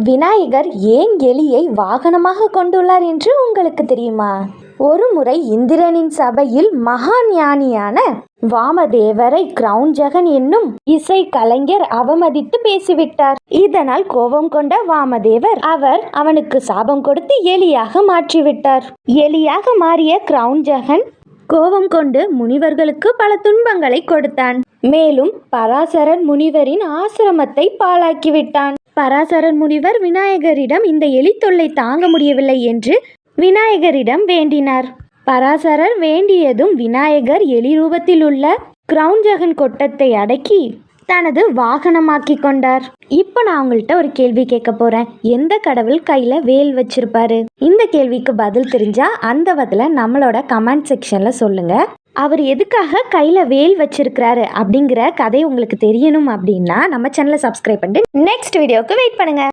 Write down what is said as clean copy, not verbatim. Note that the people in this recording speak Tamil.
விநாயகர் ஏன் எலியை வாகனமாக கொண்டுள்ளார் என்று உங்களுக்கு தெரியுமா? ஒரு முறை இந்திரனின் சபையில் மகா ஞானியான வாமதேவரை கிரௌஞ்சகன் என்னும் இசை கலைஞர் அவமதித்து பேசிவிட்டார். இதனால் கோபம் கொண்ட வாமதேவர் அவனுக்கு சாபம் கொடுத்து எலியாக மாற்றிவிட்டார். எலியாக மாறிய கிரௌஞ்சகன் கோபம் கொண்டு முனிவர்களுக்கு பல துன்பங்களை கொடுத்தான். மேலும் பராசரர் முனிவரின் ஆசிரமத்தை பாழாக்கிவிட்டான். பராசரர் முனிவர் விநாயகரிடம் இந்த எலி தொல்லை தாங்க முடியவில்லை என்று விநாயகரிடம் வேண்டினார். பராசரர் வேண்டியதும் விநாயகர் எலி ரூபத்தில் உள்ள கிரௌஞ்சகன் கொட்டத்தை அடக்கி தனது வாகனமாக்கி கொண்டார். இப்போ நான் உங்கள்கிட்ட ஒரு கேள்வி கேட்க போறேன். எந்த கடவுள் கையில வேல் வச்சிருப்பாரு? இந்த கேள்விக்கு பதில் தெரிஞ்சா அந்த பதில நம்மளோட கமெண்ட் செக்ஷன்ல சொல்லுங்க. அவர் எதுக்காக கையில வேல் வச்சிருக்கிறாரு அப்படிங்கிற கதை உங்களுக்கு தெரியணும் அப்படின்னா நம்ம சேனலை சப்ஸ்கிரைப் பண்ணிட்டு நெக்ஸ்ட் வீடியோக்கு வெயிட் பண்ணுங்க.